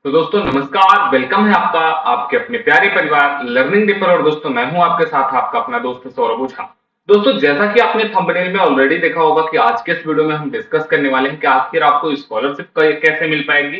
तो दोस्तों नमस्कार, वेलकम है आपका आपके अपने प्यारे परिवार लर्निंग डे पर। और दोस्तों मैं हूं आपके साथ आपका अपना दोस्त सौरभ ओझा। दोस्तों जैसा कि आपने थंबनेल में ऑलरेडी देखा होगा कि आज के इस वीडियो में हम डिस्कस करने वाले हैं कि आखिर आपको स्कॉलरशिप कैसे मिल पाएगी।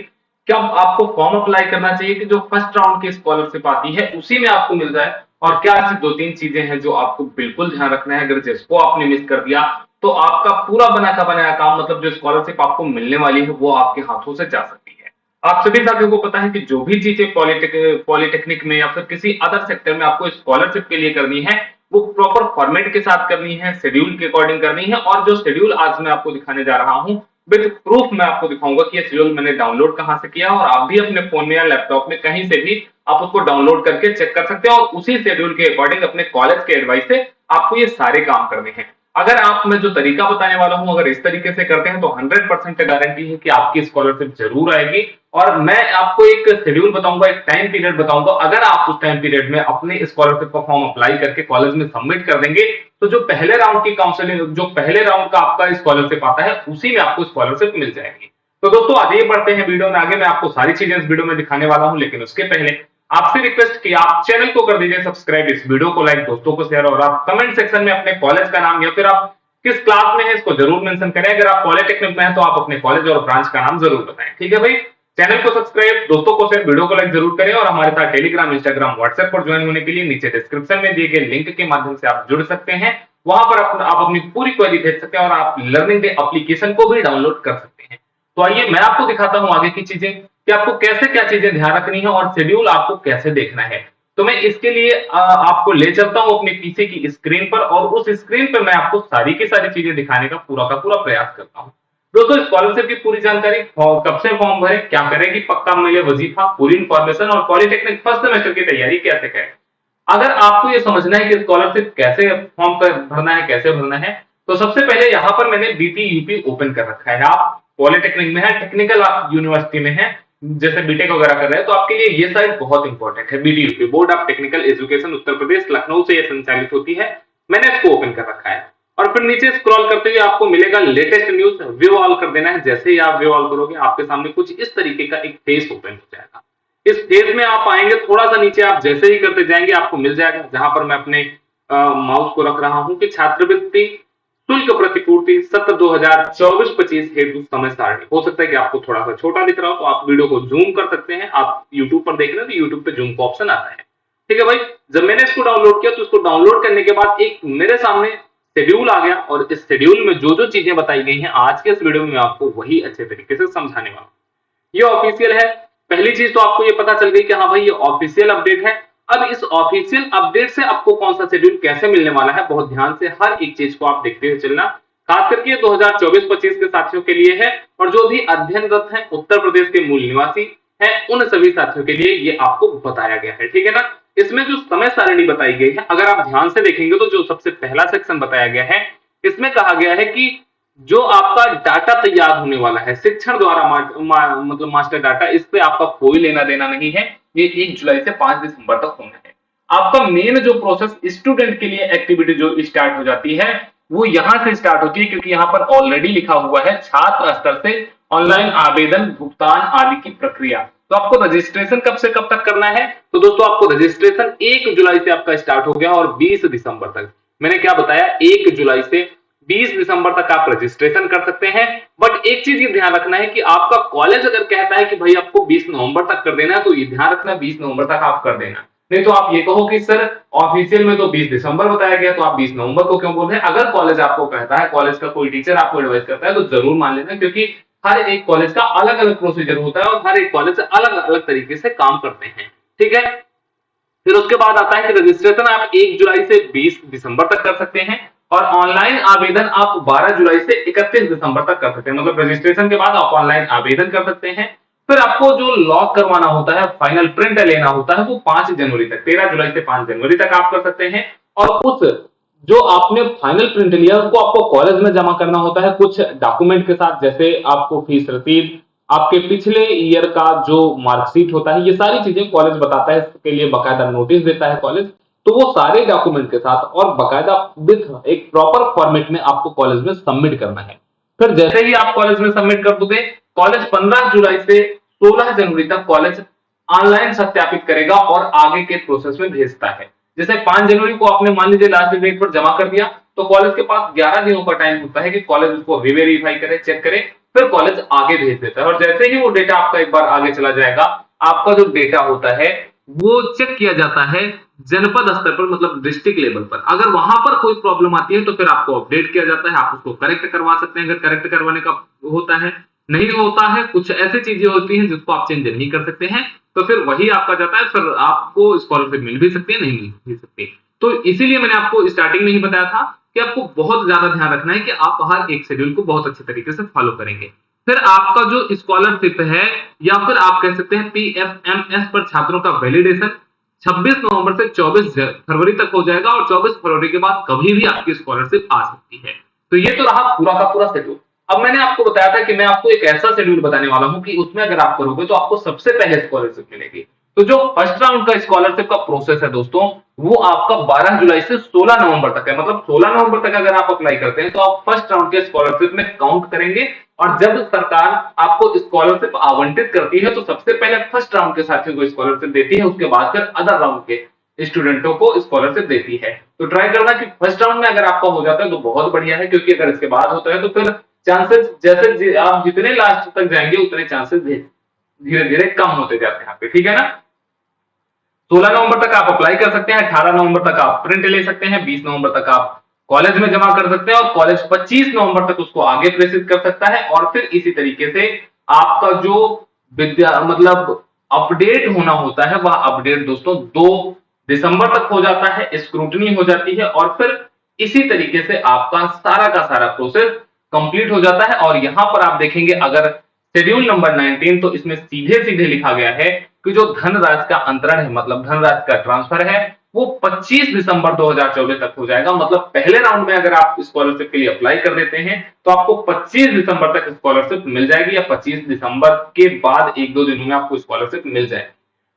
क्या आपको फॉर्म अप्लाई करना चाहिए कि जो फर्स्ट राउंड की स्कॉलरशिप आती है उसी में आपको मिल जाए, और क्या ऐसी दो तीन चीजें हैं जो आपको बिल्कुल ध्यान रखना है। अगर जिसको आपने मिस कर दिया तो आपका पूरा बना का बनाया काम, मतलब जो स्कॉलरशिप आपको मिलने वाली है वो आपके हाथों से जा सकती है। आप सभी साथियों को पता है कि जो भी चीजें पॉलिटेक्निक में या फिर किसी अदर सेक्टर में आपको स्कॉलरशिप के लिए करनी है वो प्रॉपर फॉर्मेट के साथ करनी है, शेड्यूल के अकॉर्डिंग करनी है। और जो शेड्यूल आज मैं आपको दिखाने जा रहा हूं विद प्रूफ मैं आपको दिखाऊंगा कि ये शेड्यूल मैंने डाउनलोड कहां से किया, और आप भी अपने फोन में या लैपटॉप में कहीं से भी आप उसको डाउनलोड करके चेक कर सकते हैं और उसी शेड्यूल के अकॉर्डिंग अपने कॉलेज के एडवाइस से आपको ये सारे काम करने हैं। अगर आप मैं जो तरीका बताने वाला हूं अगर इस तरीके से करते हैं तो 100% गारंटी है कि आपकी स्कॉलरशिप जरूर आएगी। और मैं आपको एक शेड्यूल बताऊंगा, एक टाइम पीरियड बताऊंगा। अगर आप उस टाइम पीरियड में अपने स्कॉलरशिप का फॉर्म अप्लाई करके कॉलेज में सबमिट कर देंगे तो जो पहले राउंड की काउंसलिंग, जो पहले राउंड का आपका स्कॉलरशिप आता है उसी में आपको स्कॉलरशिप मिल जाएगी। तो दोस्तों आगे बढ़ते हैं वीडियो में आगे। मैं आपको सारी चीजें इस वीडियो में दिखाने वाला हूं, लेकिन उसके पहले आपसे रिक्वेस्ट कि आप चैनल को कर दीजिए सब्सक्राइब, इस वीडियो को लाइक, दोस्तों को शेयर, और आप कमेंट सेक्शन में अपने कॉलेज का नाम या फिर आप किस क्लास में है इसको जरूर मेंशन करें। अगर आप पॉलिटेक्निक में हैं तो आप अपने कॉलेज और ब्रांच का नाम जरूर बताएं। ठीक है भाई, चैनल को सब्सक्राइब, दोस्तों को शेयर, वीडियो को लाइक जरूर करें, और हमारे साथ टेलीग्राम, इंस्टाग्राम, व्हाट्सएप पर ज्वाइन होने के लिए नीचे डिस्क्रिप्शन में दिए गए लिंक के माध्यम से आप जुड़ सकते हैं। वहां पर आप अपनी पूरी क्वेरी भेज सकते हैं और आप लर्निंग डे एप्लीकेशन को भी डाउनलोड कर सकते हैं। तो आइए मैं आपको दिखाता हूं आगे की चीजें कि आपको कैसे क्या चीजें ध्यान रखनी है और शेड्यूल आपको कैसे देखना है। तो मैं इसके लिए आपको ले चलता हूं अपने पीसी की स्क्रीन पर, और उस स्क्रीन पर मैं आपको सारी की सारी चीजें दिखाने का पूरा प्रयास करता हूं। दोस्तों स्कॉलरशिप की पूरी जानकारी, कब से फॉर्म भरे, क्या करेगी, पक्का मिले वजीफा, पूरी इंफॉर्मेशन, और पॉलिटेक्निक फर्स्ट सेमेस्टर की तैयारी कैसे करें। अगर आपको ये समझना है कि स्कॉलरशिप कैसे फॉर्म भरना है, कैसे भरना है, तो सबसे पहले यहाँ पर मैंने बीटी यूपी ओपन कर रखा है। आप पॉलिटेक्निक में है, टेक्निकल यूनिवर्सिटी में है, जैसे बीटेक वगैरह कर रहे हैं, तो आपके लिए ये साइट बहुत इंपॉर्टेंट है। BT UP, board of technical education Uttar Pradesh, Lucknow से ये संचालित होती है। मैंने इसको ओपन कर रखा है और फिर नीचे स्क्रॉल करते हुए आपको मिलेगा लेटेस्ट न्यूज, व्यू ऑल कर देना है। जैसे ही आप व्यू ऑल करोगे आपके सामने कुछ इस तरीके का एक पेज ओपन हो जाएगा। इस पेज में आप आएंगे, थोड़ा सा नीचे आप जैसे ही करते जाएंगे आपको मिल जाएगा, जहां पर मैं अपने माउस को रख रहा हूं कि छात्रवृत्ति शुल्क प्रतिपूर्ति सत्र 2024-25 हेतु समय सारणी। हो सकता है कि आपको थोड़ा सा छोटा दिख रहा हो तो आप वीडियो को जूम कर सकते हैं। आप यूट्यूब पर देख रहे हैं तो यूट्यूब पे जूम का ऑप्शन आता है। ठीक है भाई, जब मैंने इसको डाउनलोड किया तो इसको डाउनलोड करने के बाद एक मेरे सामने शेड्यूल आ गया, और इस शेड्यूल में जो जो चीजें बताई गई हैं आज के इस वीडियो में मैं आपको वही अच्छे तरीके से समझाने वाला हूं। ये ऑफिशियल है। पहली चीज तो आपको ये पता चल गई कि हाँ भाई ये ऑफिशियल अपडेट है। अब इस ऑफिशियल अपडेट से आपको कौन सा शेड्यूल कैसे मिलने वाला है, बहुत ध्यान से हर एक चीज को आप देखते हुए चलना। खास करके 2024-25 के साथियों के लिए है, और जो भी अध्ययनरत हैं, उत्तर प्रदेश के मूल निवासी हैं, उन सभी साथियों के लिए ये आपको बताया गया है। ठीक है ना। इसमें जो समय सारणी बताई गई है, अगर आप ध्यान से देखेंगे तो जो सबसे पहला सेक्शन बताया गया है, इसमें कहा गया है कि जो आपका डाटा तैयार होने वाला है शिक्षण द्वारा मतलब मास्टर डाटा, इस पे आपका कोई लेना देना नहीं है। ये 1 जुलाई से 5 दिसंबर तक होना है। आपका मेन जो प्रोसेस स्टूडेंट के लिए एक्टिविटी जो स्टार्ट हो जाती है वो यहां से स्टार्ट होती है, क्योंकि यहां पर ऑलरेडी लिखा हुआ है छात्र स्तर से ऑनलाइन आवेदन, भुगतान आदि की प्रक्रिया। तो आपको रजिस्ट्रेशन कब से कब तक करना है, तो दोस्तों आपको रजिस्ट्रेशन 1 जुलाई से आपका स्टार्ट हो गया और 20 दिसंबर तक। मैंने क्या बताया, 1 जुलाई से 20 दिसंबर तक आप रजिस्ट्रेशन कर सकते हैं। बट एक चीज ये ध्यान रखना है कि आपका कॉलेज अगर कहता है कि भाई आपको 20 नवंबर तक कर देना है, तो ये ध्यान रखना 20 नवंबर तक आप कर देना। नहीं तो आप ये कहो कि सर ऑफिशियल में तो 20 दिसंबर बताया गया, तो आप 20 नवंबर को क्यों बोल रहे हैं। अगर कॉलेज आपको कहता है, कॉलेज का कोई टीचर आपको एडवाइस करता है, तो जरूर मान लेना, क्योंकि हर एक कॉलेज का अलग अलग प्रोसीजर होता है और हर एक कॉलेज अलग अलग तरीके से काम करते हैं। ठीक है। फिर उसके बाद आता है कि रजिस्ट्रेशन आप 1 जुलाई से 20 दिसंबर तक कर सकते हैं, और ऑनलाइन आवेदन आप 12 जुलाई से 31 दिसंबर तक कर सकते हैं। मतलब रजिस्ट्रेशन के बाद आप ऑनलाइन आवेदन कर सकते हैं। फिर आपको जो लॉक करवाना होता है, फाइनल प्रिंट लेना होता है, वो 5 जनवरी तक, 13 जुलाई से 5 जनवरी तक आप कर सकते हैं। और उस जो आपने फाइनल प्रिंट लिया उसको आपको कॉलेज में जमा करना होता है कुछ डॉक्यूमेंट के साथ, जैसे आपको फीस रसीद, आपके पिछले ईयर का जो मार्कशीट होता है, ये सारी चीजें कॉलेज बताता है। इसके लिए बकायदा नोटिस देता है कॉलेज। तो वो सारे डॉक्यूमेंट के साथ और बकायदा विद एक प्रॉपर फॉर्मेट में आपको कॉलेज में सबमिट करना है। फिर जैसे ही आप कॉलेज में सबमिट कर दोगे, कॉलेज 15 जुलाई से 16 जनवरी तक कॉलेज ऑनलाइन सत्यापित करेगा और आगे के प्रोसेस में भेजता है। जैसे 5 जनवरी को आपने मान लीजिए लास्ट डेट पर जमा कर दिया, तो कॉलेज के पास 11 दिनों का टाइम होता है कि कॉलेज उसको रीवेरीफाई करे, चेक करे, फिर कॉलेज आगे भेज देता है। और जैसे ही वो डेटा आपका एक बार आगे चला जाएगा, आपका जो डेटा होता है वो चेक किया जाता है जनपद स्तर पर, मतलब डिस्ट्रिक्ट लेवल पर। अगर वहां पर कोई प्रॉब्लम आती है तो फिर आपको अपडेट किया जाता है, आप उसको करेक्ट करवा सकते हैं अगर करेक्ट करवाने का होता है। नहीं होता है, कुछ ऐसी चीजें होती हैं जिसको आप चेंज नहीं कर सकते हैं, तो फिर वही आपका जाता है, फिर आपको स्कॉलरशिप मिल भी सकती है, नहीं मिल सकती। तो इसीलिए मैंने आपको स्टार्टिंग में ही बताया था कि आपको बहुत ज्यादा ध्यान रखना है कि आप हर एक शेड्यूल को बहुत अच्छे तरीके से फॉलो करेंगे। फिर आपका जो स्कॉलरशिप है, या फिर आप कह सकते हैं पीएफएमएस पर छात्रों का वैलिडेशन 26 नवंबर से 24 फरवरी तक हो जाएगा, और 24 फरवरी के बाद कभी भी आपकी स्कॉलरशिप आ सकती है। तो ये तो रहा पूरा का पूरा शेड्यूल। अब मैंने आपको बताया था कि मैं आपको एक ऐसा शेड्यूल बताने वाला हूं कि उसमें अगर आप करोगे तो आपको सबसे पहले स्कॉलरशिप मिलेगी। तो जो फर्स्ट राउंड का स्कॉलरशिप का प्रोसेस है दोस्तों, वो आपका 12 जुलाई से 16 नवंबर तक है। मतलब 16 नवंबर तक अगर आप अप्लाई करते हैं तो आप फर्स्ट राउंड के स्कॉलरशिप में काउंट करेंगे, और जब सरकार आपको स्कॉलरशिप आवंटित करती है तो सबसे पहले फर्स्ट राउंड के साथियों को स्कॉलरशिप देती है, उसके बाद फिर अदर राउंड के स्टूडेंटों को स्कॉलरशिप देती है। तो ट्राई करना कि फर्स्ट राउंड में अगर आपका हो जाता है तो बहुत बढ़िया है, क्योंकि अगर इसके बाद होता है तो फिर चांसेस, जैसे आप जितने लास्ट तक जाएंगे उतने चांसेस धीरे धीरे कम होते जाते हैं यहाँ पे, ठीक है ना। 16 नवंबर तक आप अप्लाई कर सकते हैं, 18 नवंबर तक आप प्रिंट ले सकते हैं, 20 नवंबर तक आप कॉलेज में जमा कर सकते हैं, और कॉलेज 25 नवंबर तक उसको आगे प्रेषित कर सकता है। और फिर इसी तरीके से आपका जो विद्या मतलब अपडेट होना होता है, वह अपडेट दोस्तों 2 दिसंबर तक हो जाता है, स्क्रूटनी हो जाती है, और फिर इसी तरीके से आपका सारा का सारा प्रोसेस कंप्लीट हो जाता है। और यहां पर आप देखेंगे अगर शेड्यूल नंबर 19, तो इसमें सीधे सीधे लिखा गया है कि जो धनराशि का अंतरण है, मतलब धनराशि का ट्रांसफर है, वो 25 दिसंबर 2024 तक हो जाएगा। मतलब पहले राउंड में अगर आप स्कॉलरशिप के लिए अप्लाई कर देते हैं तो आपको 25 दिसंबर तक स्कॉलरशिप मिल जाएगी, या 25 दिसंबर के बाद 1-2 दिनों में आपको स्कॉलरशिप मिल जाएगी।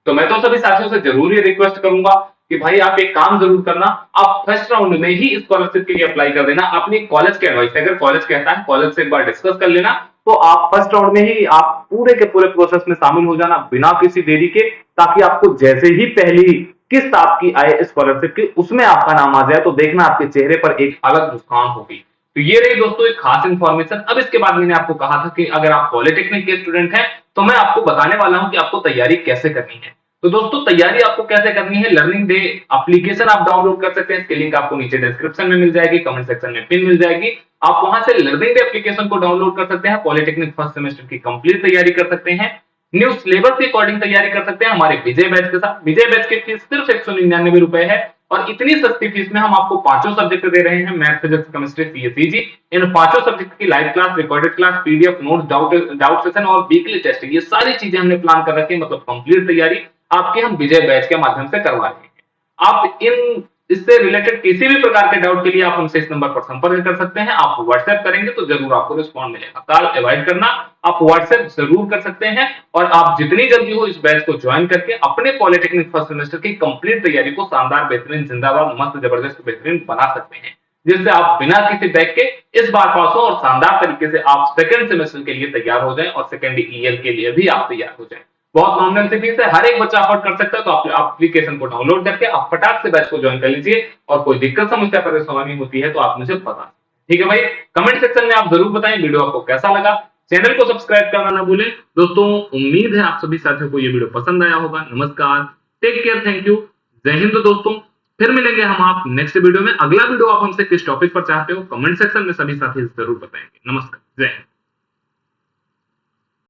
तो मैं तो सभी साथियों से जरूर ये रिक्वेस्ट करूंगा कि भाई आप एक काम जरूर करना, आप फर्स्ट राउंड में ही स्कॉलरशिप के लिए अप्लाई कर देना। अपनी कॉलेज के एडवाइस, अगर कॉलेज कहता है कॉलेज से एक बार डिस्कस कर लेना, तो आप फर्स्ट राउंड में ही आप पूरे के पूरे प्रोसेस में शामिल हो जाना बिना किसी देरी के, ताकि आपको जैसे ही पहली किस्त आपकी आए स्कॉलरशिप की, उसमें आपका नाम आ जाए तो देखना आपके चेहरे पर एक अलग मुस्कान होगी। तो ये रही दोस्तों एक खास इंफॉर्मेशन। अब इसके बाद मैंने आपको कहा था कि अगर आप पॉलिटेक्निक के स्टूडेंट हैं तो मैं आपको बताने वाला हूं कि आपको तैयारी कैसे करनी है। तो दोस्तों तैयारी आपको कैसे करनी है, लर्निंग डे एप्लीकेशन आप डाउनलोड कर सकते हैं, इसकी लिंक आपको नीचे डिस्क्रिप्शन में मिल जाएगी, कमेंट सेक्शन में पिन मिल जाएगी। आप वहां से लर्निंग डे एप्लीकेशन को डाउनलोड कर सकते हैं, पॉलिटेक्निक फर्स्ट सेमेस्टर की कंप्लीट तैयारी कर सकते हैं, न्यू सिलेबस के अकॉर्डिंग तैयारी कर सकते हैं हमारे विजय बैच के साथ। विजय बैच की फीस सिर्फ 199 रुपए है, और इतनी सस्ती फीस में हम आपको पांचों सब्जेक्ट दे रहे हैं, मैथ, फिजिक्स, केमिस्ट्री, सीएसईजी। इन पांचों सब्जेक्ट की live class, recorded class, PDF notes, doubt session और वीकली टेस्ट, ये सारी चीजें हमने प्लान कर रखी है। मतलब कंप्लीट तैयारी आपके हम विजय बैच के माध्यम से करवा रहे हैं। आप इन इससे रिलेटेड किसी भी प्रकार के डाउट के लिए आप हमसे इस नंबर पर संपर्क कर सकते हैं। आप व्हाट्सएप करेंगे तो जरूर आपको रिस्पॉन्ड मिलेगा। कॉल अवॉइड करना, आप व्हाट्सएप जरूर कर सकते हैं, और आप जितनी जल्दी हो इस बैच को ज्वाइन करके अपने पॉलिटेक्निक फर्स्ट सेमेस्टर की कंप्लीट तैयारी को शानदार, बेहतरीन, जिंदाबाद, मस्त, जबरदस्त, बेहतरीन बना सकते हैं, जिससे आप बिना किसी बैक के इस बार पास हो और शानदार तरीके से आप सेकंड सेमेस्टर के लिए तैयार हो जाएं, और सेकंड ईयर के लिए भी आप तैयार हो जाएं। बहुत नॉमिनल सी फीस है, हर एक बच्चा अफोर्ड कर सकता है। तो आप एप्लीकेशन को डाउनलोड करके आप फटाक से बैच को ज्वाइन कर लीजिए, और कोई दिक्कत, समस्या, परेशानी होती है तो आप मुझे बताएं, ठीक है भाई। कमेंट सेक्शन में आप जरूर बताएं वीडियो आपको कैसा लगा। चैनल को सब्सक्राइब करना ना भूलें दोस्तों। उम्मीद है आप सभी साथियों को ये वीडियो पसंद आया होगा। नमस्कार, टेक केयर, थैंक यू, जय हिंद दोस्तों। फिर मिलेंगे हम आप नेक्स्ट वीडियो में। अगला वीडियो आप हमसे किस टॉपिक पर चाहते हो कमेंट सेक्शन में सभी साथी जरूर बताएंगे। नमस्कार, जय हिंद।